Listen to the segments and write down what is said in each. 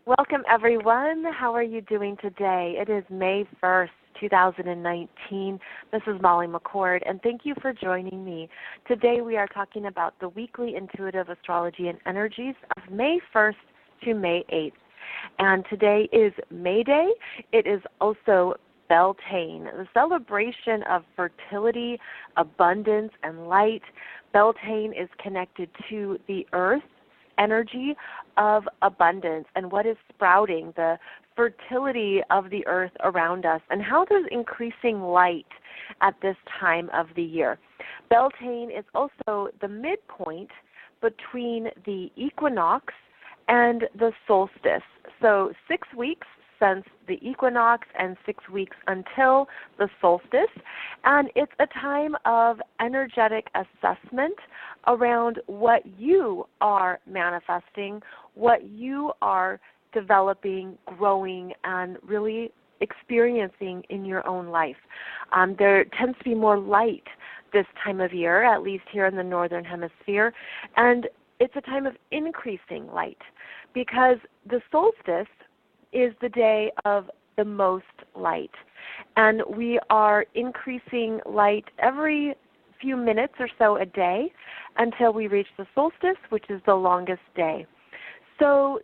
Welcome, everyone. How are you doing today? It is May 1st, 2019. This is Molly McCord, and thank you for joining me. Today we are talking about the weekly intuitive astrology and energies of May 1st to May 8th. And today is May Day. It is also Beltaine, the celebration of fertility, abundance, and light. Beltaine is connected to the earth energy of abundance and what is sprouting, the fertility of the earth around us, and how there's increasing light at this time of the year. Beltane is also the midpoint between the equinox and the solstice. So 6 weeks since the equinox and 6 weeks until the solstice. And it's a time of energetic assessment around what you are manifesting, what you are developing, growing, and really experiencing in your own life. There tends to be more light this time of year, at least here in the Northern Hemisphere, and it's a time of increasing light because the solstice is the day of the most light. And we are increasing light every few minutes or so a day until we reach the solstice, which is the longest day. So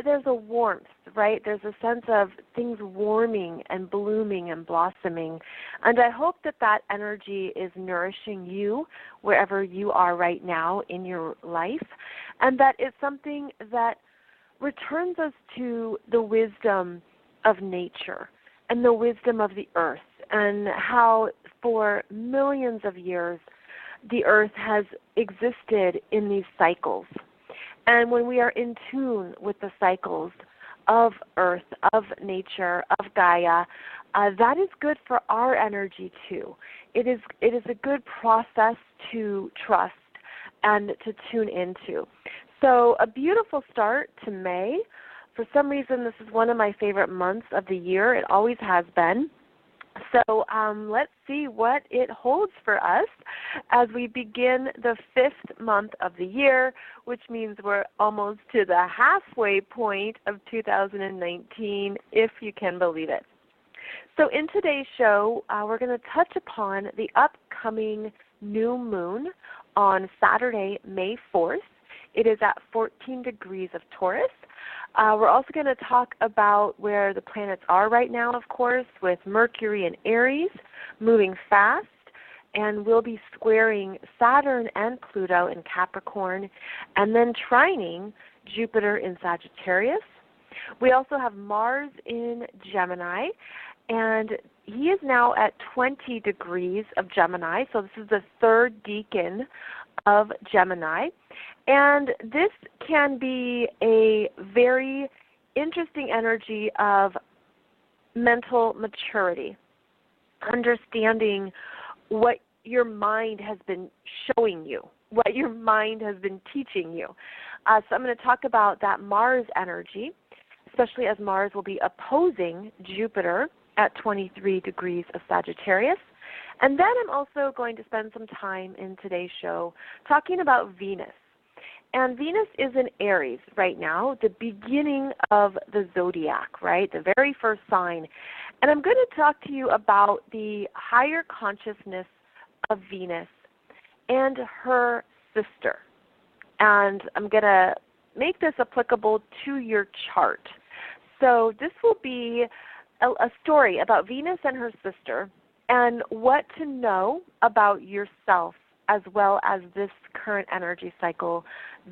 there's a warmth, right? There's a sense of things warming and blooming and blossoming. And I hope that that energy is nourishing you wherever you are right now in your life, and that it's something that returns us to the wisdom of nature and the wisdom of the earth, and how for millions of years the earth has existed in these cycles. And when we are in tune with the cycles of earth, of nature, of Gaia, that is good for our energy too. It is a good process to trust and to tune into. So a beautiful start to May. For some reason, this is one of my favorite months of the year. It always has been. So let's see what it holds for us as we begin the 5th month of the year, which means we're almost to the halfway point of 2019, if you can believe it. So in today's show, we're going to touch upon the upcoming new moon on Saturday, May 4th. It is at 14 degrees of Taurus. We're also going to talk about where the planets are right now, of course, with Mercury and Aries moving fast, and we'll be squaring Saturn and Pluto in Capricorn, and then trining Jupiter in Sagittarius. We also have Mars in Gemini, and he is now at 20 degrees of Gemini, so this is the third decan of Gemini. And this can be a very interesting energy of mental maturity, understanding what your mind has been showing you, what your mind has been teaching you. So I'm going to talk about that Mars energy, especially as Mars will be opposing Jupiter at 23 degrees of Sagittarius. And then I'm also going to spend some time in today's show talking about Venus. And Venus is in Aries right now, the beginning of the zodiac, right, the very first sign. And I'm going to talk to you about the higher consciousness of Venus and her sister. And I'm going to make this applicable to your chart. So this will be a story about Venus and her sister and what to know about yourself as well as this current energy cycle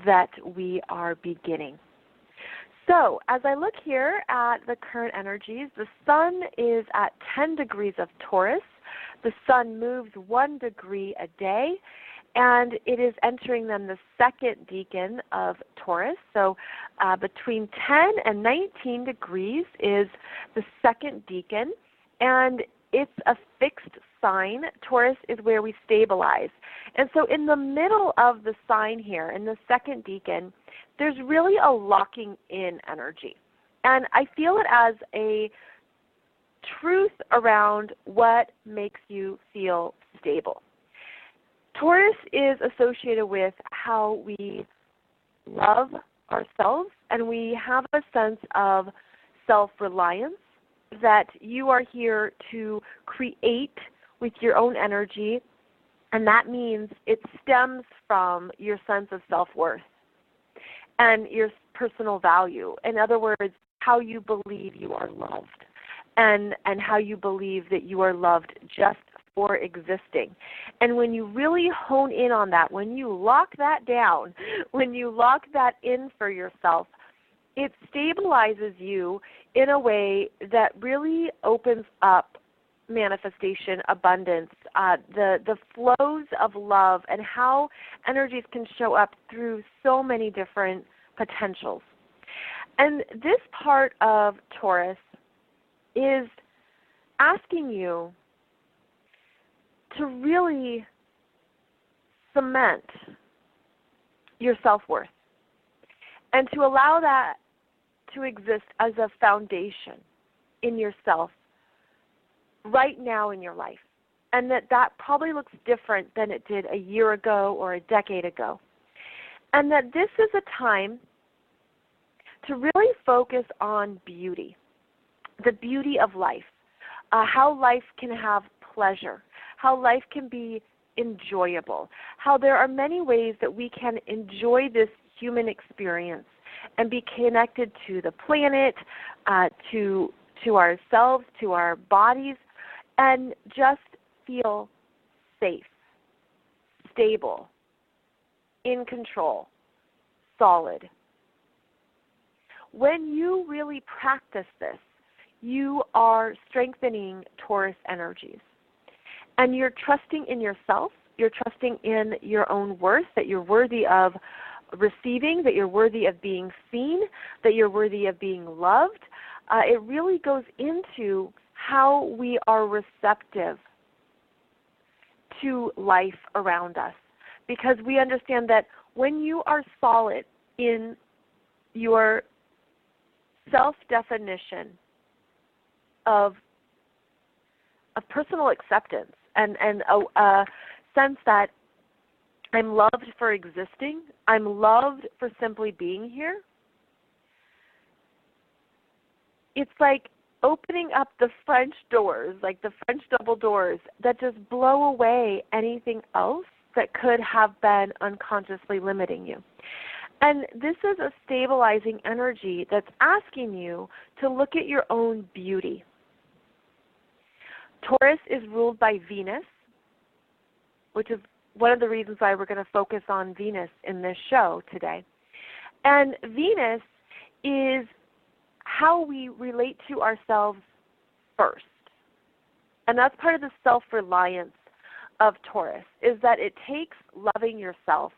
that we are beginning. So as I look here at the current energies, the sun is at 10 degrees of Taurus. The sun moves 1 degree a day, and it is entering then the second decan of Taurus. So between 10 and 19 degrees is the second decan, and it's a fixed sign. Taurus is where we stabilize. And so in the middle of the sign here, in the second decan, there's really a locking in energy. And I feel it as a truth around what makes you feel stable. Taurus is associated with how we love ourselves, and we have a sense of self-reliance, that you are here to create with your own energy, and that means it stems from your sense of self-worth and your personal value. In other words, how you believe you are loved and how you believe that you are loved just for existing. And when you really hone in on that, when you lock that down, when you lock that in for yourself, it stabilizes you in a way that really opens up manifestation, abundance, the flows of love, and how energies can show up through so many different potentials. And this part of Taurus is asking you to really cement your self-worth and to allow that to exist as a foundation in yourself right now in your life, and that probably looks different than it did a year ago or a decade ago, and that this is a time to really focus on beauty, the beauty of life, how life can have pleasure, how life can be enjoyable, how there are many ways that we can enjoy this human experience and be connected to the planet, to ourselves, to our bodies, and just feel safe, stable, in control, solid. When you really practice this, you are strengthening Taurus energies. And you're trusting in yourself, you're trusting in your own worth, that you're worthy of receiving, that you're worthy of being seen, that you're worthy of being loved. It really goes into how we are receptive to life around us, because we understand that when you are solid in your self-definition of personal acceptance and a sense that I'm loved for existing, I'm loved for simply being here, it's like opening up the French doors, like the French double doors, that just blow away anything else that could have been unconsciously limiting you. And this is a stabilizing energy that's asking you to look at your own beauty. Taurus is ruled by Venus, which is one of the reasons why we're going to focus on Venus in this show today. And Venus is how we relate to ourselves first. And that's part of the self-reliance of Taurus, is that it takes loving yourself.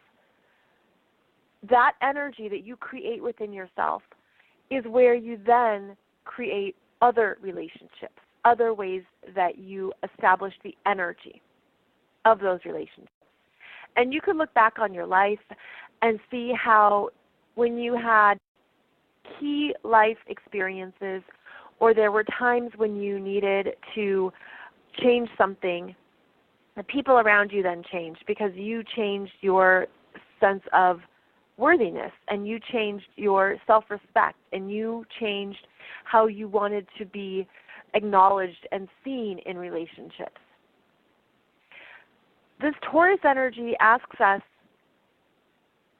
That energy that you create within yourself is where you then create other relationships, other ways that you establish the energy of those relationships. And you can look back on your life and see how when you had key life experiences, or there were times when you needed to change something, the people around you then changed because you changed your sense of worthiness, and you changed your self-respect, and you changed how you wanted to be acknowledged and seen in relationships. This Taurus energy asks us,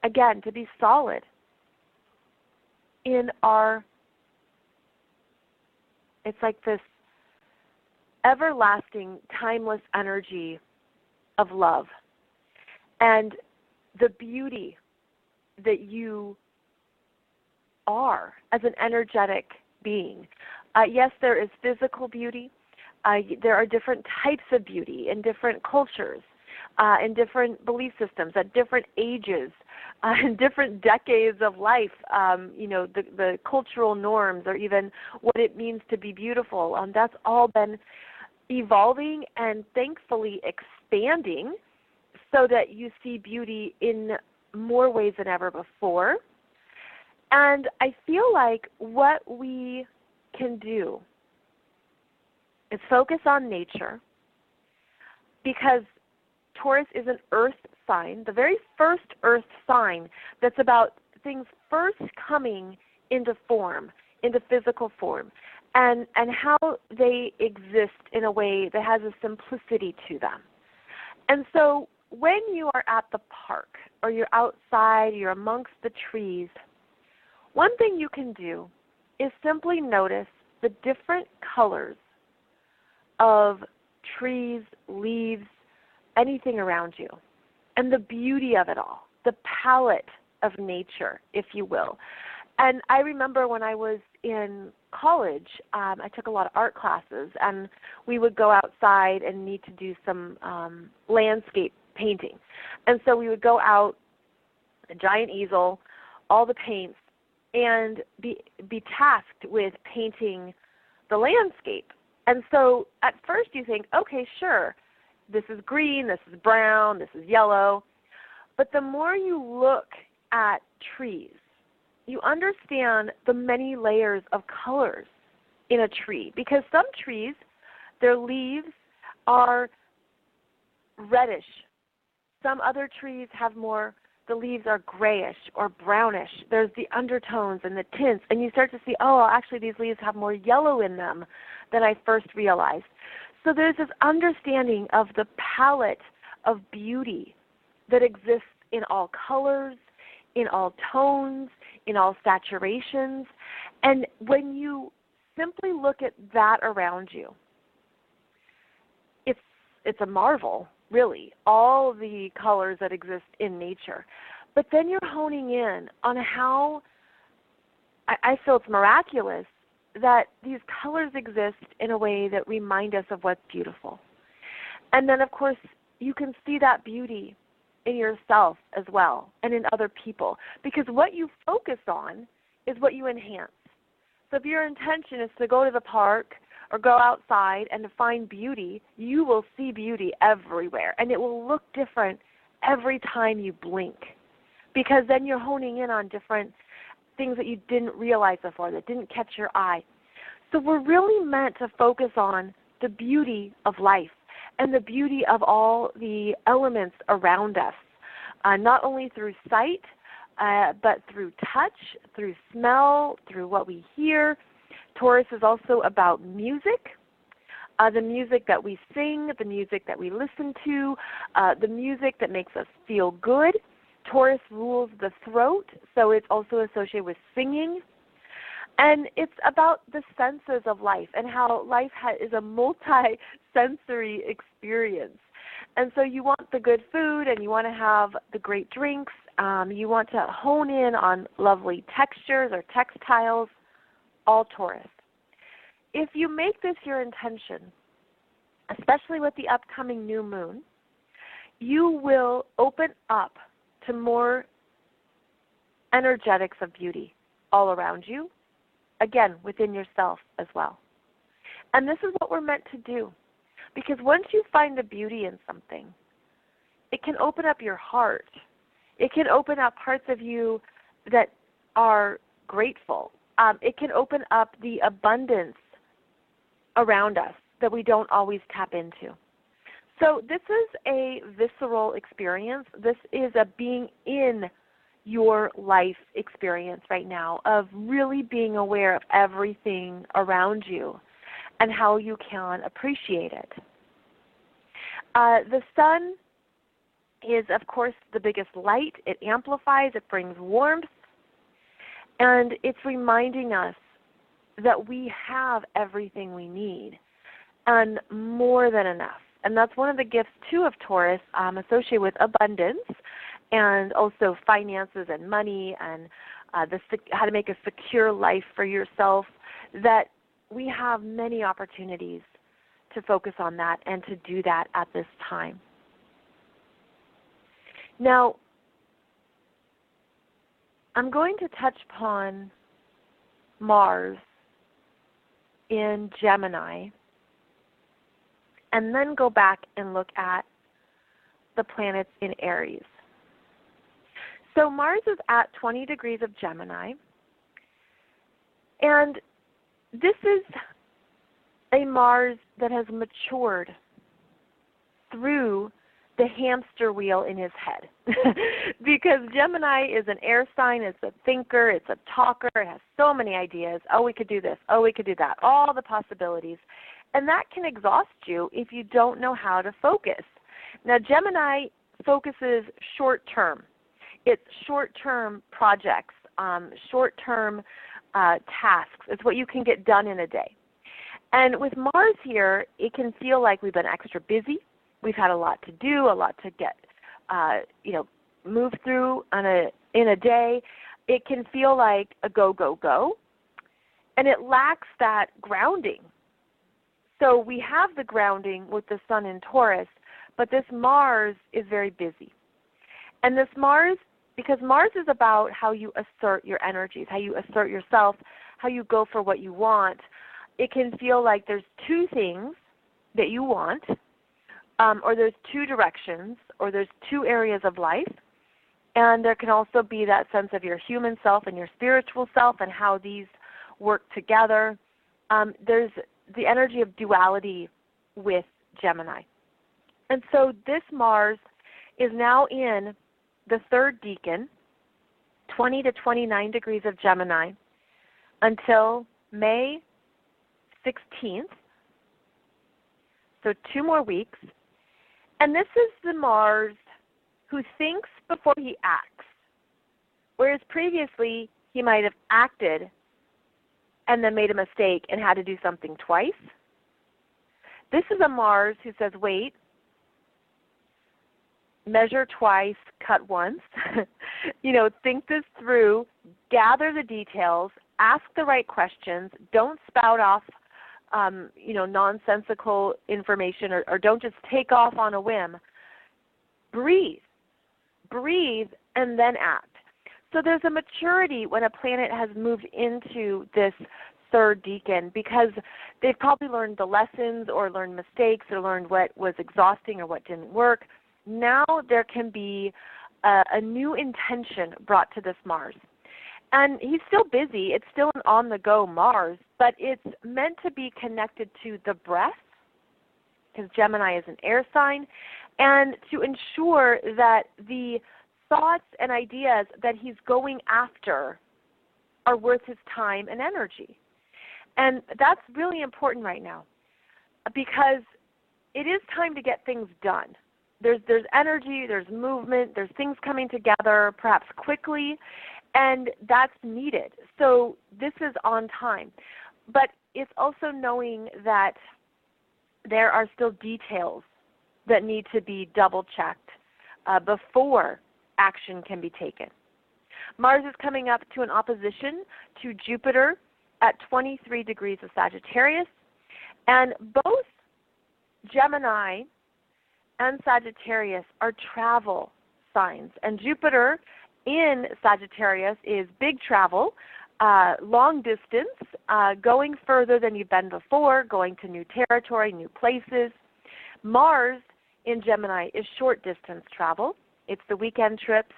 again, to be solid in our, it's like this everlasting, timeless energy of love and the beauty that you are as an energetic being. Yes, there is physical beauty. There are different types of beauty in different cultures, in different belief systems, at different ages, in different decades of life. The cultural norms, or even what it means to be beautiful. That's all been evolving and thankfully expanding so that you see beauty in more ways than ever before. And I feel like what we can do is focus on nature, because Taurus is an earth sign, the very first earth sign that's about things first coming into form, into physical form, and how they exist in a way that has a simplicity to them. And so when you are at the park or you're outside, you're amongst the trees, one thing you can do is simply notice the different colors of trees, leaves, anything around you, and the beauty of it all, the palette of nature, if you will. And I remember when I was in college, I took a lot of art classes, and we would go outside and need to do some landscape painting. And so we would go out, a giant easel, all the paints, and be tasked with painting the landscape. And so at first you think, okay, sure, this is green, this is brown, this is yellow. But the more you look at trees, you understand the many layers of colors in a tree. Because some trees, their leaves are reddish. Some other trees have more, the leaves are grayish or brownish. There's the undertones and the tints, and you start to see, oh, actually these leaves have more yellow in them than I first realized. So there's this understanding of the palette of beauty that exists in all colors, in all tones, in all saturations. And when you simply look at that around you, it's a marvel, really, all the colors that exist in nature. But then you're honing in on how, I feel it's miraculous, that these colors exist in a way that remind us of what's beautiful. And then, of course, you can see that beauty in yourself as well and in other people, because what you focus on is what you enhance. So if your intention is to go to the park or go outside and to find beauty, you will see beauty everywhere, and it will look different every time you blink, because then you're honing in on different things that you didn't realize before, that didn't catch your eye. So we're really meant to focus on the beauty of life and the beauty of all the elements around us, not only through sight, but through touch, through smell, through what we hear. Taurus is also about music, the music that we sing, the music that we listen to, the music that makes us feel good. Taurus rules the throat, so it's also associated with singing. And it's about the senses of life and how life is a multi-sensory experience. And so you want the good food and you want to have the great drinks. You want to hone in on lovely textures or textiles, all Taurus. If you make this your intention, especially with the upcoming new moon, you will open up to more energetics of beauty all around you, again, within yourself as well. And this is what we're meant to do, because once you find the beauty in something, it can open up your heart. It can open up parts of you that are grateful. It can open up the abundance around us that we don't always tap into. So this is a visceral experience. This is a being in your life experience right now of really being aware of everything around you and how you can appreciate it. The sun is, of course, the biggest light. It amplifies, it brings warmth, and it's reminding us that we have everything we need and more than enough. And that's one of the gifts, too, of Taurus, associated with abundance and also finances and money and how to make a secure life for yourself, that we have many opportunities to focus on that and to do that at this time. Now, I'm going to touch upon Mars in Gemini and then go back and look at the planets in Aries. So Mars is at 20 degrees of Gemini, and this is a Mars that has matured through the hamster wheel in his head. Because Gemini is an air sign, it's a thinker, it's a talker, it has so many ideas. Oh, we could do this. Oh, we could do that. All the possibilities. And that can exhaust you if you don't know how to focus. Now, Gemini focuses short term. It's short-term projects, short-term tasks. It's what you can get done in a day. And with Mars here, it can feel like we've been extra busy. We've had a lot to do, a lot to get, move through in a day. It can feel like a go, go, go. And it lacks that grounding. So we have the grounding with the Sun in Taurus, but this Mars is very busy. And this Mars, because Mars is about how you assert your energies, how you assert yourself, how you go for what you want, it can feel like there's two things that you want, or there's two directions, or there's two areas of life. And there can also be that sense of your human self and your spiritual self and how these work together. There's the energy of duality with Gemini. And so this Mars is now in the third decan, 20 to 29 degrees of Gemini, until May 16th, so 2 more weeks. And this is the Mars who thinks before he acts, whereas previously he might have acted and then made a mistake and had to do something twice. This is a Mars who says, wait, measure twice, cut once. Think this through, gather the details, ask the right questions, don't spout off nonsensical information, or don't just take off on a whim. Breathe, and then act. So there's a maturity when a planet has moved into this third decan, because they've probably learned the lessons or learned mistakes or learned what was exhausting or what didn't work. Now there can be a new intention brought to this Mars. And he's still busy. It's still an on-the-go Mars, but it's meant to be connected to the breath, because Gemini is an air sign, and to ensure that the thoughts and ideas that he's going after are worth his time and energy. And that's really important right now, because it is time to get things done. There's energy, there's movement, there's things coming together, perhaps quickly, and that's needed. So this is on time. But it's also knowing that there are still details that need to be double-checked before action can be taken. Mars is coming up to an opposition to Jupiter at 23 degrees of Sagittarius, and both Gemini and Sagittarius are travel signs. And Jupiter in Sagittarius is big travel, long distance, going further than you've been before, going to new territory, new places. Mars in Gemini is short distance travel. It's the weekend trips.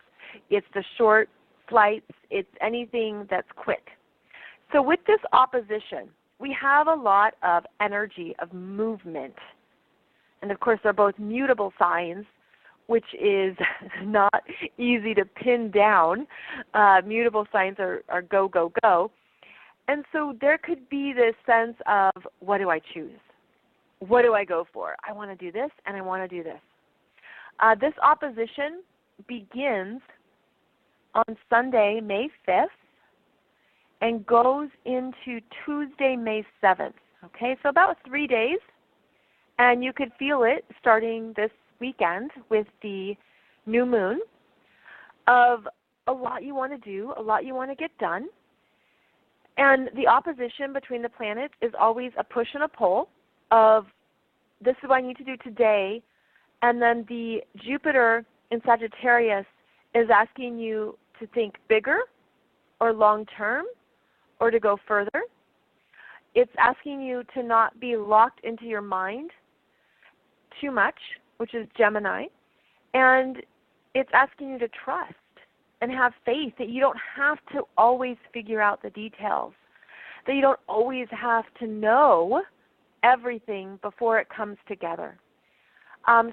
It's the short flights. It's anything that's quick. So with this opposition, we have a lot of energy, of movement. And of course, they're both mutable signs, which is not easy to pin down. Mutable signs are go, go, go. And so there could be this sense of, what do I choose? What do I go for? I want to do this, and I want to do this. This opposition begins on Sunday, May 5th, and goes into Tuesday, May 7th. Okay, so about 3 days. And you could feel it starting this weekend with the new moon of a lot you want to do, a lot you want to get done. And the opposition between the planets is always a push and a pull of, this is what I need to do today. And then the Jupiter in Sagittarius is asking you to think bigger or long term or to go further. It's asking you to not be locked into your mind too much, which is Gemini, and it's asking you to trust and have faith that you don't have to always figure out the details, that you don't always have to know everything before it comes together.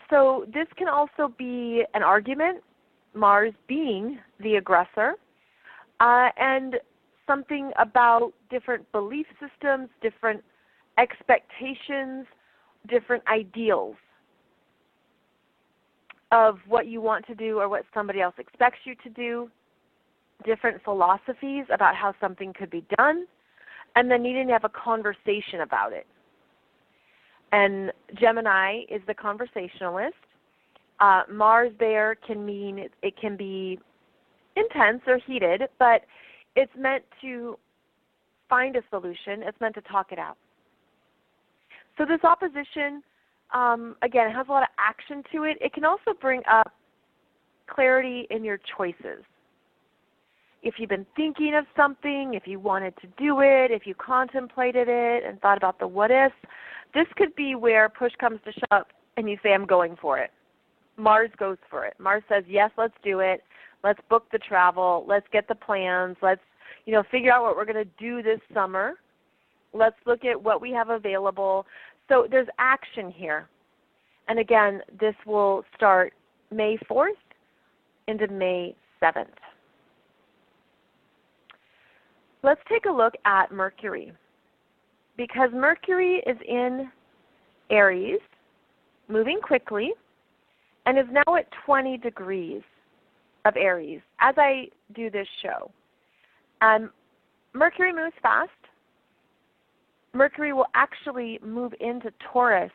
So this can also be an argument, Mars being the aggressor, and something about different belief systems, different expectations, different ideals of what you want to do or what somebody else expects you to do, different philosophies about how something could be done, and then needing to have a conversation about it. And Gemini is the conversationalist. Mars there can mean it can be intense or heated, but it's meant to find a solution. It's meant to talk it out. So this opposition, again, it has a lot of action to it. It can also bring up clarity in your choices. If you've been thinking of something, if you wanted to do it, if you contemplated it and thought about the what ifs, this could be where push comes to shove and you say, I'm going for it. Mars goes for it. Mars says, yes, let's do it. Let's book the travel. Let's get the plans. Let's, figure out what we're going to do this summer. Let's look at what we have available. So there's action here. And again, this will start May 4th into May 7th. Let's take a look at Mercury. Because Mercury is in Aries, moving quickly, and is now at 20 degrees of Aries as I do this show. Mercury moves fast. Mercury will actually move into Taurus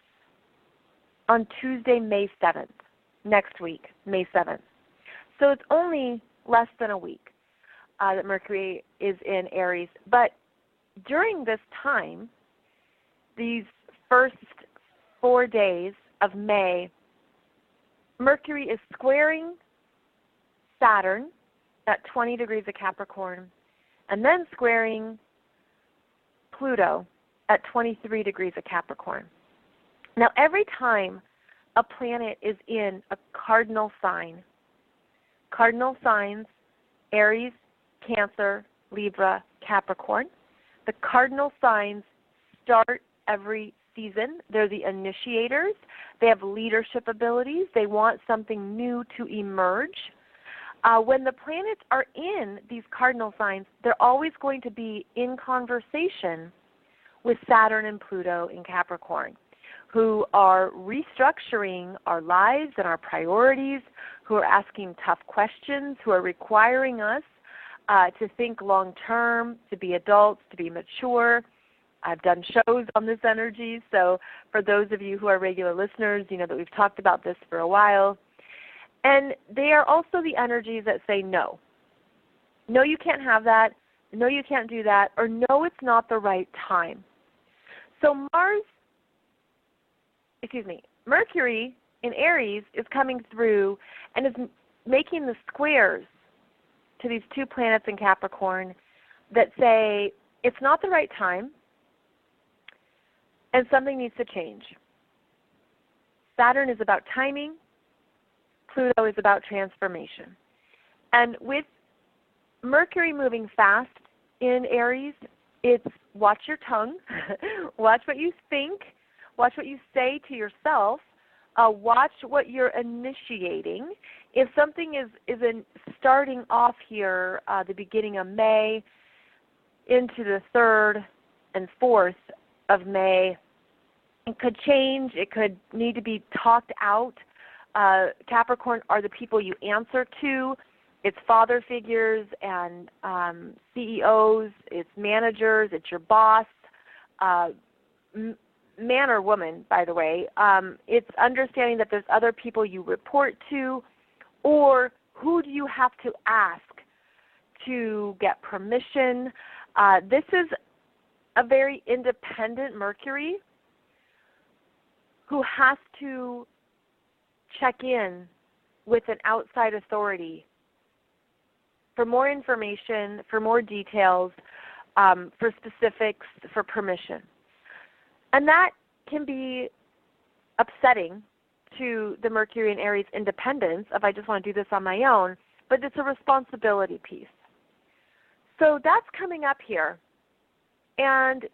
on Tuesday, May 7th, next week, May 7th. So it's only less than a week that Mercury is in Aries. But during this time, these first 4 days of May, Mercury is squaring Saturn at 20 degrees of Capricorn, and then squaring Pluto at 23 degrees of Capricorn. Now, every time a planet is in a cardinal sign, cardinal signs, Aries, Cancer, Libra, Capricorn, the cardinal signs start every season. They're the initiators. They have leadership abilities. They want something new to emerge. When the planets are in these cardinal signs, they're always going to be in conversation with Saturn and Pluto in Capricorn, who are restructuring our lives and our priorities, who are asking tough questions, who are requiring us to think long term, to be adults, to be mature. I've done shows on this energy, so for those of you who are regular listeners, you know that we've talked about this for a while. And they are also the energies that say no. No, you can't have that. No, you can't do that. Or no, it's not the right time. So Mercury in Aries is coming through and is making the squares to these two planets in Capricorn that say it's not the right time and something needs to change. Saturn is about timing. Pluto is about transformation. And with Mercury moving fast in Aries, it's watch your tongue, watch what you think, watch what you say to yourself, watch what you're initiating. If something is starting off here the beginning of May into the 3rd and 4th of May, it could change. It could need to be talked out. Capricorn are the people you answer to. It's father figures and CEOs. It's managers. It's your boss, man or woman, by the way. It's understanding that there's other people you report to, or who do you have to ask to get permission. This is a very independent Mercury who has to check in with an outside authority for more information, for more details, for specifics, for permission. And that can be upsetting to the Mercury and Aries independence if I just want to do this on my own, but it's a responsibility piece. So that's coming up here. And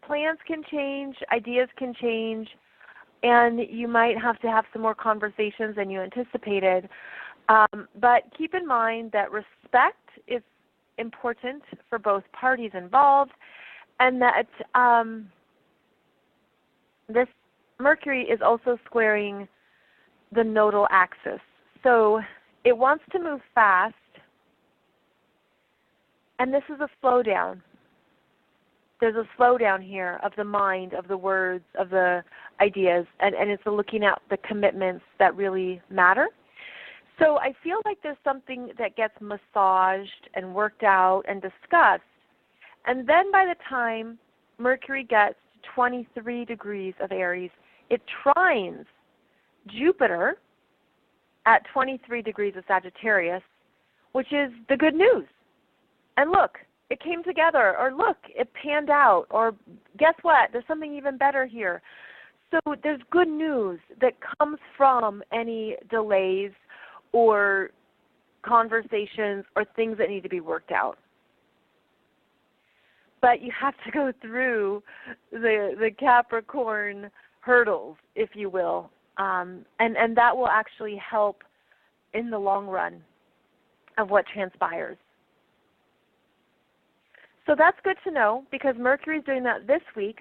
plans can change, ideas can change. and you might have to have some more conversations than you anticipated. But keep in mind that respect is important for both parties involved, and that this Mercury is also squaring the nodal axis. So it wants to move fast, and this is a slowdown. There's a slowdown here of the mind, of the words, of the ideas, and it's looking at the commitments that really matter. So I feel like there's something that gets massaged and worked out and discussed, and then by the time Mercury gets to 23 degrees of Aries, it trines Jupiter at 23 degrees of Sagittarius, which is the good news. And look, it came together, or look, it panned out, or guess what, there's something even better here. So there's good news that comes from any delays or conversations or things that need to be worked out. But you have to go through the Capricorn hurdles, if you will, and that will actually help in the long run of what transpires. So that's good to know, because Mercury is doing that this week.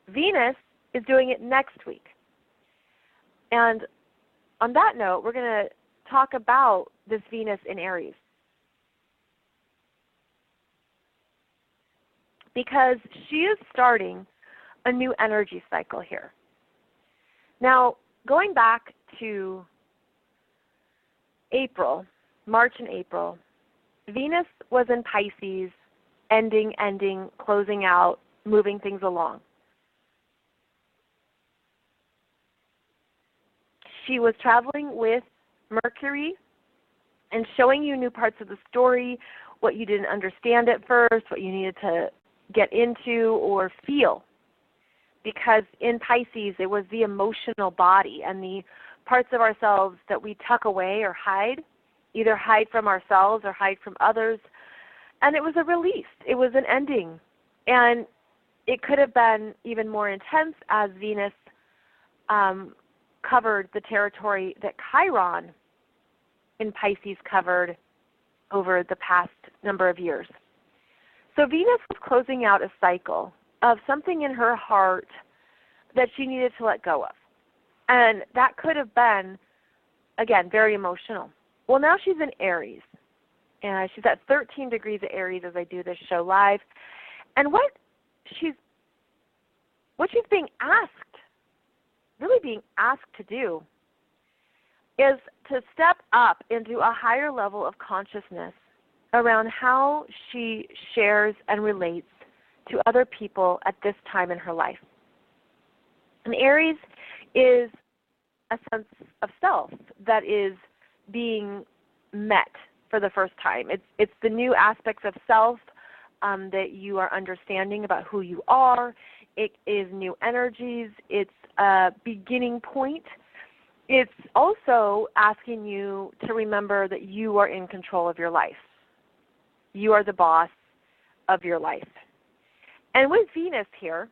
Venus is doing it next week. And on that note, we're going to talk about this Venus in Aries, because she is starting a new energy cycle here. Now, going back to April, March and April, Venus was in Pisces, ending, closing out, moving things along. She was traveling with Mercury and showing you new parts of the story, what you didn't understand at first, what you needed to get into or feel. Because in Pisces, it was the emotional body and the parts of ourselves that we tuck away or hide, either hide from ourselves or hide from others. And it was a release. It was an ending. And it could have been even more intense as Venus covered the territory that Chiron in Pisces covered over the past number of years. So Venus was closing out a cycle of something in her heart that she needed to let go of. And that could have been, again, very emotional. Well, now she's in Aries. And she's at 13 degrees of Aries as I do this show live. And what she's being asked, really being asked to do, is to step up into a higher level of consciousness around how she shares and relates to other people at this time in her life. And Aries is a sense of self that is being met for the first time. It's the new aspects of self that you are understanding about who you are. It is new energies. It's a beginning point. It's also asking you to remember that you are in control of your life. You are the boss of your life. And with Venus here,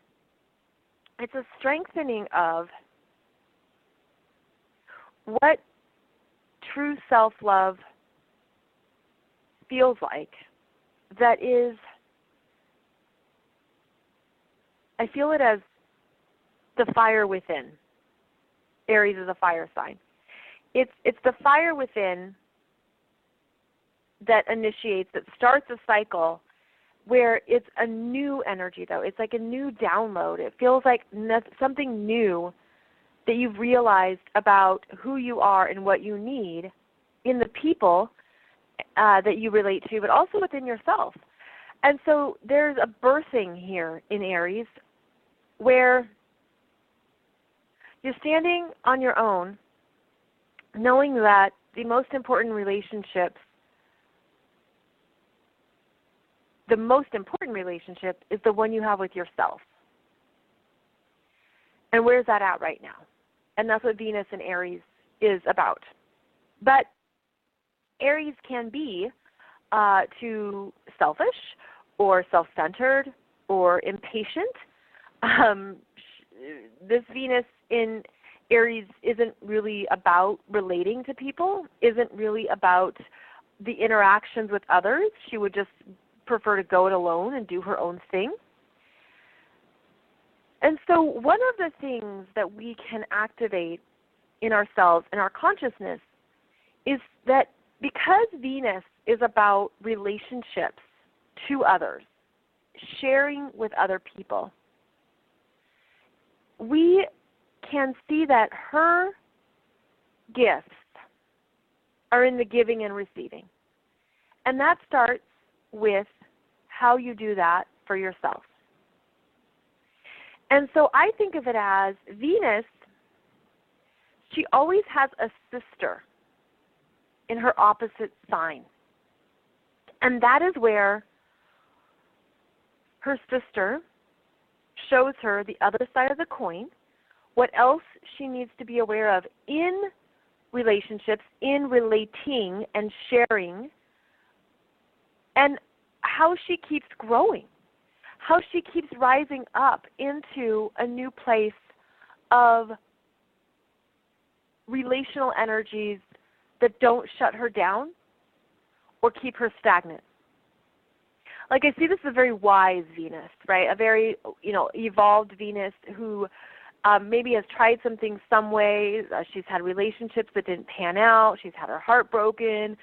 it's a strengthening of what true self-love feels like. That is, I feel it as the fire within. Aries is a fire sign. It's the fire within that initiates, that starts a cycle where it's a new energy, though. It's like a new download. It feels like something new that you've realized about who you are and what you need in the people that you relate to, but also within yourself. And so there's a birthing here in Aries where you're standing on your own, knowing that the most important relationship is the one you have with yourself. And where's that at right now? And that's what Venus in Aries is about. But Aries can be too selfish or self-centered or impatient. This Venus in Aries isn't really about relating to people, isn't really about the interactions with others. She would just prefer to go it alone and do her own thing. And so one of the things that we can activate in ourselves and our consciousness is that because Venus is about relationships to others, sharing with other people, we can see that her gifts are in the giving and receiving. And that starts with how you do that for yourself. And so I think of it as Venus, she always has a sister in her opposite sign. And that is where her sister shows her the other side of the coin, what else she needs to be aware of in relationships, in relating and sharing, and how she keeps growing, how she keeps rising up into a new place of relational energies that don't shut her down or keep her stagnant. Like I see this as a very wise Venus, right? A very, evolved Venus who maybe has tried some things some ways. She's had relationships that didn't pan out. She's had her heart broken.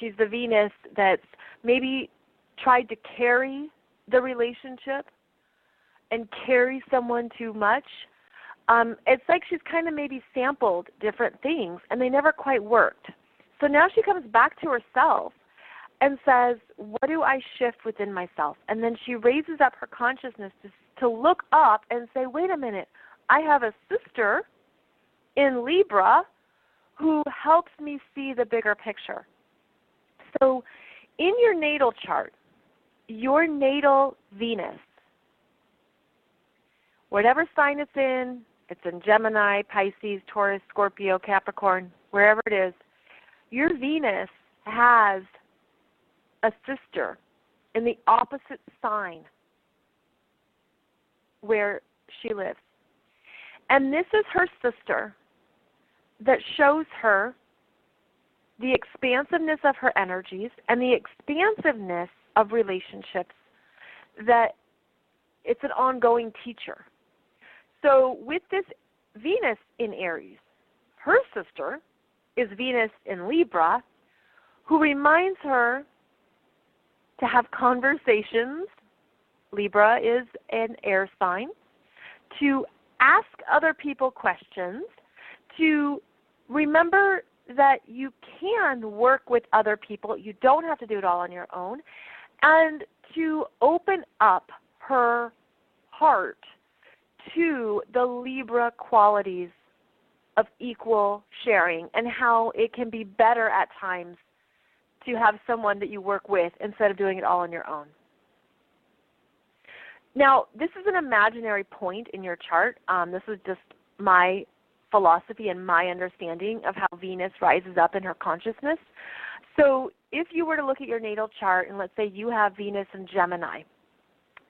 She's the Venus that's maybe tried to carry the relationship and carry someone too much. It's like she's kind of maybe sampled different things and they never quite worked. So now she comes back to herself and says, what do I shift within myself? And then she raises up her consciousness to look up and say, wait a minute, I have a sister in Libra who helps me see the bigger picture. So in your natal chart, your natal Venus, whatever sign it's in Gemini, Pisces, Taurus, Scorpio, Capricorn, wherever it is, your Venus has a sister in the opposite sign where she lives. And this is her sister that shows her the expansiveness of her energies and the expansiveness of relationships, that it's an ongoing teacher. So with this Venus in Aries, her sister is Venus in Libra, who reminds her to have conversations. Libra is an air sign. To ask other people questions, to remember that you can work with other people. You don't have to do it all on your own. And to open up her heart to the Libra qualities of equal sharing and how it can be better at times to have someone that you work with instead of doing it all on your own. Now, this is an imaginary point in your chart. This is just my philosophy and my understanding of how Venus rises up in her consciousness. So if you were to look at your natal chart, and let's say you have Venus in Gemini,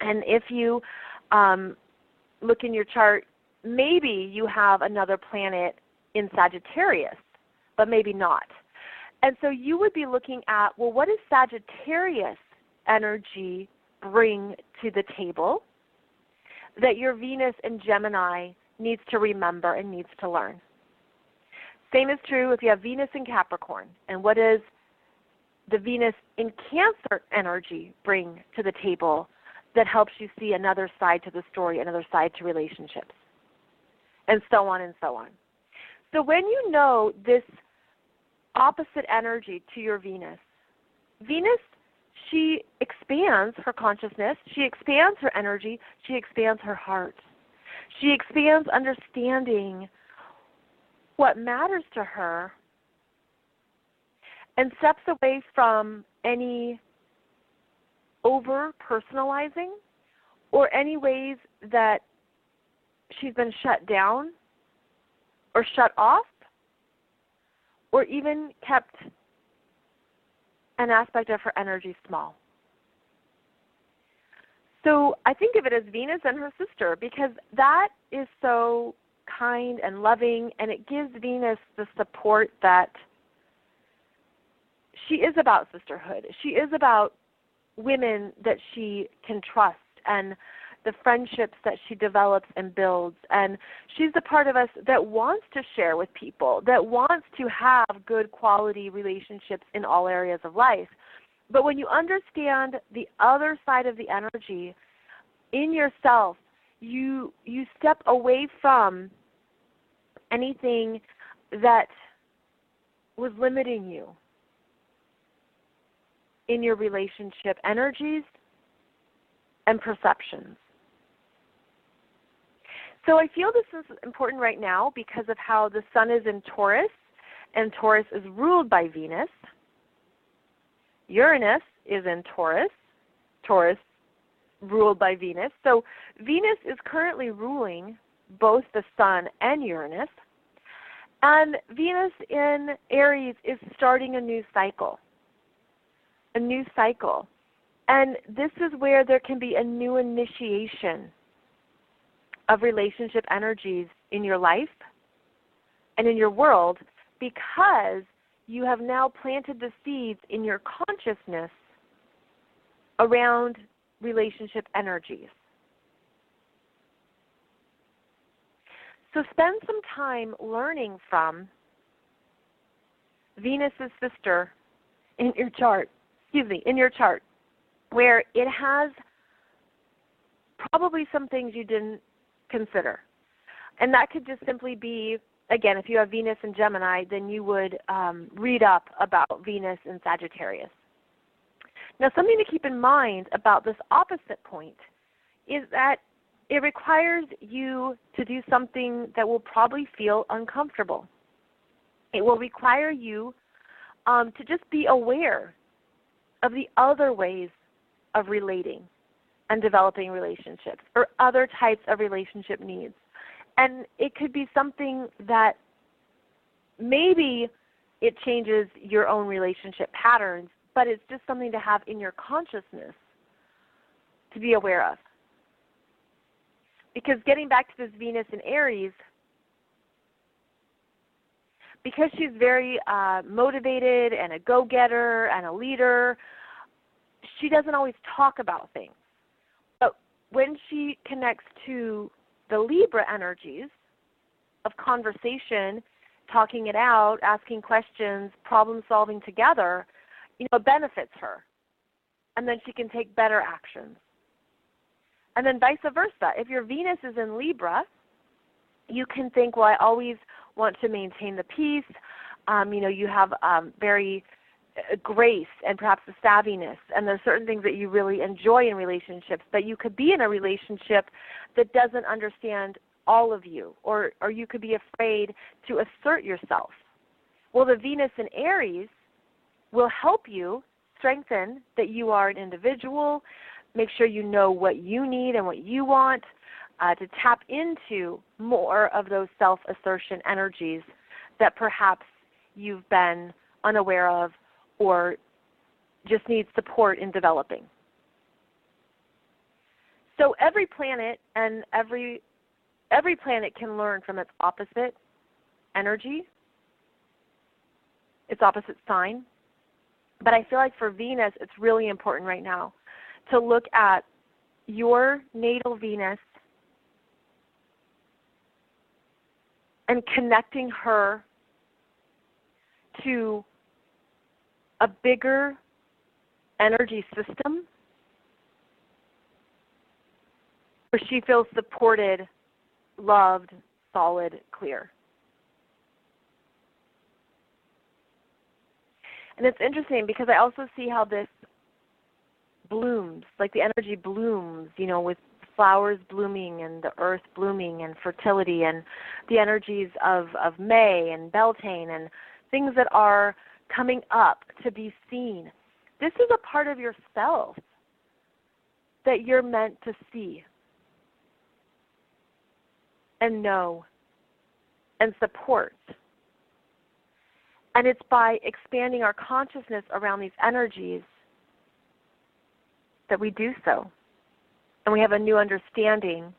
and if you look in your chart, maybe you have another planet in Sagittarius, but maybe not. And so you would be looking at, well, what does Sagittarius energy bring to the table that your Venus in Gemini needs to remember and needs to learn? Same is true if you have Venus in Capricorn. And what does the Venus in Cancer energy bring to the table that helps you see another side to the story, another side to relationships, and so on and so on. So when you know this opposite energy to your Venus, she expands her consciousness, she expands her energy, she expands her heart. She expands understanding what matters to her and steps away from any over-personalizing or any ways that she's been shut down or shut off or even kept an aspect of her energy small. So I think of it as Venus and her sister because that is so kind and loving, and it gives Venus the support that she is about sisterhood. She is about women that she can trust and the friendships that she develops and builds. And she's the part of us that wants to share with people, that wants to have good quality relationships in all areas of life. But when you understand the other side of the energy in yourself, you step away from anything that was limiting you in your relationship energies and perceptions. So I feel this is important right now because of how the sun is in Taurus, and Taurus is ruled by Venus. Uranus is in Taurus, Taurus ruled by Venus. So Venus is currently ruling both the sun and Uranus. And Venus in Aries is starting a new cycle. A new cycle. And this is where there can be a new initiation of relationship energies in your life and in your world, because you have now planted the seeds in your consciousness around relationship energies. So spend some time learning from Venus's sister in your chart, where it has probably some things you didn't consider. And that could just simply be, again, if you have Venus in Gemini, then you would read up about Venus in Sagittarius. Now, something to keep in mind about this opposite point is that it requires you to do something that will probably feel uncomfortable. It will require you to just be aware of the other ways of relating and developing relationships or other types of relationship needs. And it could be something that maybe it changes your own relationship patterns, but it's just something to have in your consciousness to be aware of. Because getting back to this Venus in Aries, because she's very motivated and a go-getter and a leader, she doesn't always talk about things. But when she connects to the Libra energies of conversation, talking it out, asking questions, problem solving together, it benefits her. And then she can take better actions. And then vice versa. If your Venus is in Libra, you can think, well, I always want to maintain the peace. You have very grace and perhaps a savviness, and there's certain things that you really enjoy in relationships, but you could be in a relationship that doesn't understand all of you, or you could be afraid to assert yourself. Well, the Venus in Aries will help you strengthen that you are an individual, make sure you know what you need and what you want, to tap into more of those self-assertion energies that perhaps you've been unaware of or just need support in developing. So every planet and every planet can learn from its opposite energy, its opposite sign. But I feel like for Venus, it's really important right now to look at your natal Venus and connecting her to a bigger energy system where she feels supported, loved, solid, clear. And it's interesting because I also see how this blooms, like the energy blooms, with flowers blooming and the earth blooming and fertility and the energies of May and Beltaine and things that are coming up to be seen. This is a part of yourself that you're meant to see and know and support. And it's by expanding our consciousness around these energies that we do so. And we have a new understanding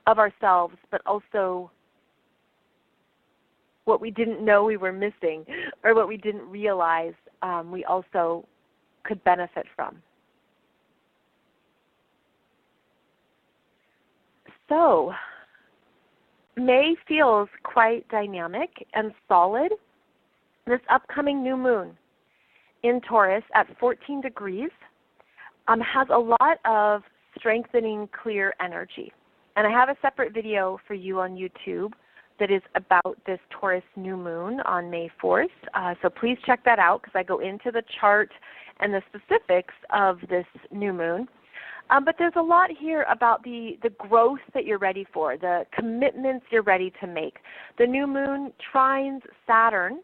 of ourselves, but also what we didn't know we were missing or what we didn't realize we also could benefit from. So, May feels quite dynamic and solid. This upcoming new moon in Taurus at 14 degrees has a lot of strengthening, clear energy. And I have a separate video for you on YouTube that is about this Taurus new moon on May 4th. So please check that out because I go into the chart and the specifics of this new moon. But there's a lot here about the growth that you're ready for, the commitments you're ready to make. The new moon trines Saturn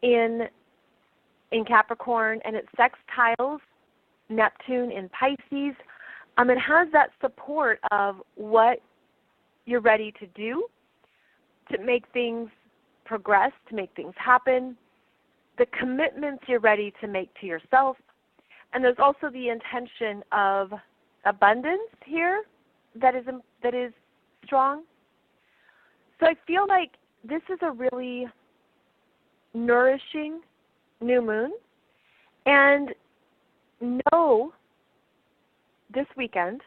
in Capricorn, and it sextiles Neptune in Pisces. It has that support of what you're ready to do, to make things progress, to make things happen, the commitments you're ready to make to yourself. And there's also the intention of abundance here that is strong. So I feel like this is a really nourishing new moon. And know this weekend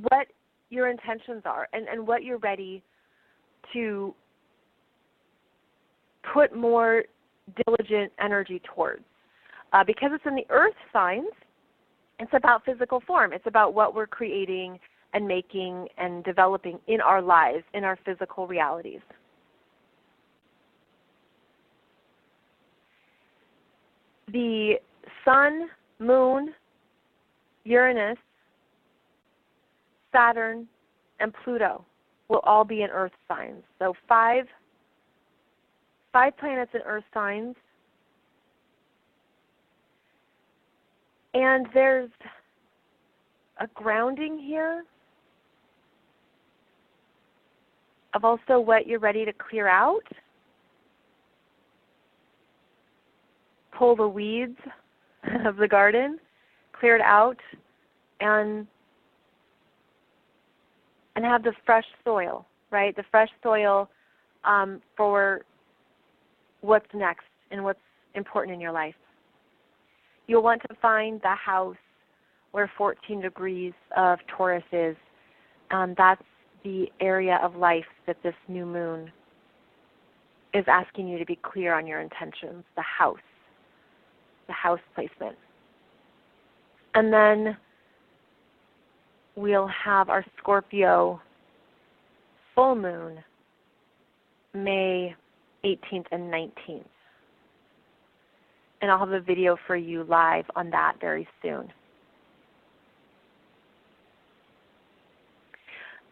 what your intentions are and what you're ready to put more diligent energy towards. Because it's in the earth signs, it's about physical form. It's about what we're creating and making and developing in our lives, in our physical realities. The sun, moon, Uranus, Saturn, and Pluto will all be in earth signs. So five planets in earth signs. And there's a grounding here of also what you're ready to clear out. Pull the weeds of the garden, clear it out, and have the fresh soil, right? The fresh soil for what's next and what's important in your life. You'll want to find the house where 14 degrees of Taurus is. That's the area of life that this new moon is asking you to be clear on your intentions, the house placement. And then we'll have our Scorpio full moon May 18th and 19th. And I'll have a video for you live on that very soon.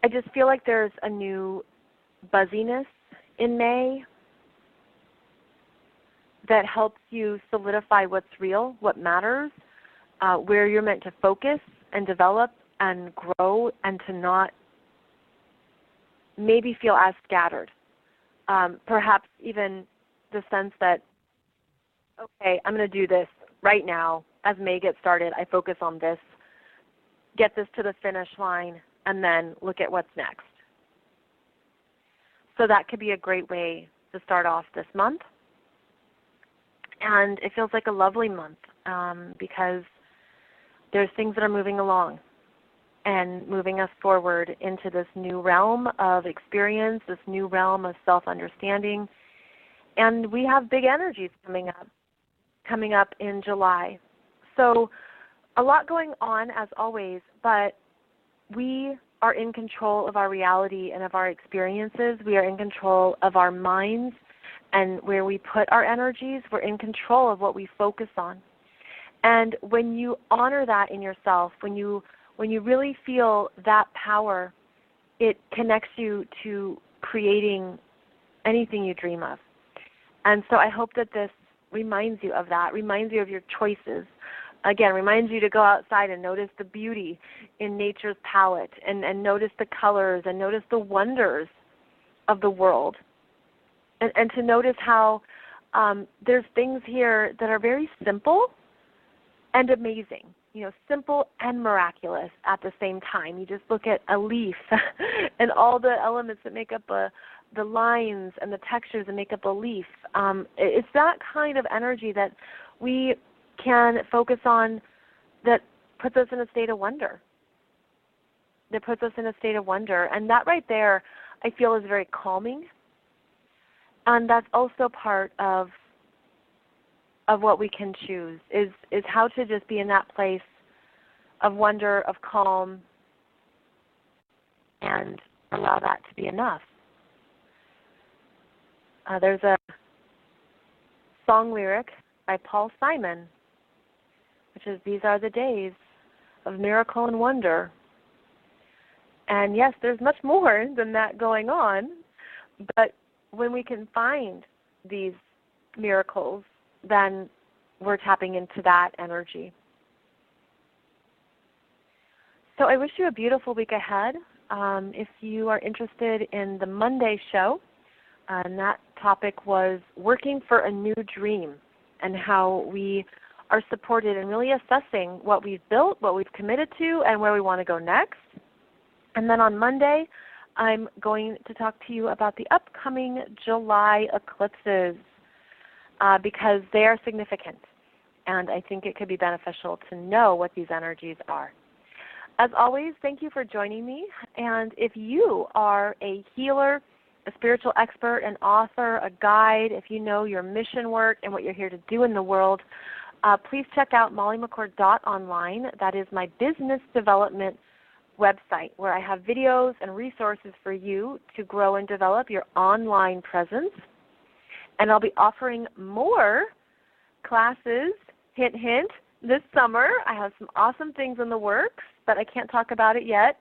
I just feel like there's a new buzziness in May that helps you solidify what's real, what matters, where you're meant to focus and develop and grow, and to not maybe feel as scattered. Perhaps even the sense that, okay, I'm going to do this right now. As May gets started, I focus on this, get this to the finish line, and then look at what's next. So that could be a great way to start off this month. And it feels like a lovely month because there's things that are moving along and moving us forward into this new realm of experience, this new realm of self-understanding. And we have big energies coming up in July. So a lot going on as always, but we are in control of our reality and of our experiences. We are in control of our minds and where we put our energies. We're in control of what we focus on. And when you honor that in yourself, when you really feel that power, it connects you to creating anything you dream of. And so I hope that this reminds you of that, reminds you of your choices. Again, reminds you to go outside and notice the beauty in nature's palette and notice the colors and notice the wonders of the world. And to notice how there's things here that are very simple and amazing. simple and miraculous at the same time. You just look at a leaf and all the elements that make up the lines and the textures that make up a leaf. It's that kind of energy that we can focus on that puts us in a state of wonder. And that right there, I feel, is very calming. And that's also part of what we can choose, is how to just be in that place of wonder, of calm, and allow that to be enough. There's a song lyric by Paul Simon, which is, "These are the days of miracle and wonder." And yes, there's much more than that going on, but when we can find these miracles, then we're tapping into that energy. So I wish you a beautiful week ahead. If you are interested in the Monday show, and that topic was working for a new dream and how we are supported in really assessing what we've built, what we've committed to, and where we want to go next. And then on Monday, I'm going to talk to you about the upcoming July eclipses because they are significant, and I think it could be beneficial to know what these energies are. As always, thank you for joining me, and if you are a healer, a spiritual expert, an author, a guide, if you know your mission work and what you're here to do in the world, please check out mollymccord.online. That is my business development website where I have videos and resources for you to grow and develop your online presence. And I'll be offering more classes, hint, hint, this summer. I have some awesome things in the works, but I can't talk about it yet.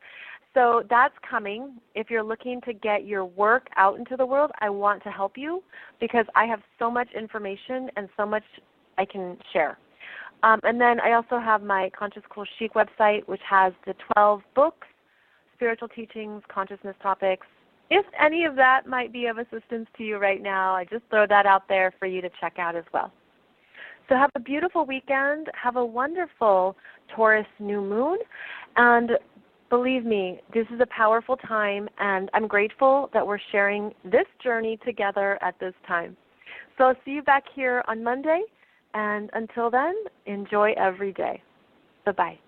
So that's coming. If you're looking to get your work out into the world, I want to help you because I have so much information and so much I can share. And then I also have my Conscious Cool Chic website, which has the 12 books, spiritual teachings, consciousness topics. If any of that might be of assistance to you right now, I just throw that out there for you to check out as well. So have a beautiful weekend. Have a wonderful Taurus new moon. And believe me, this is a powerful time, and I'm grateful that we're sharing this journey together at this time. So I'll see you back here on Monday. And until then, enjoy every day. Bye-bye.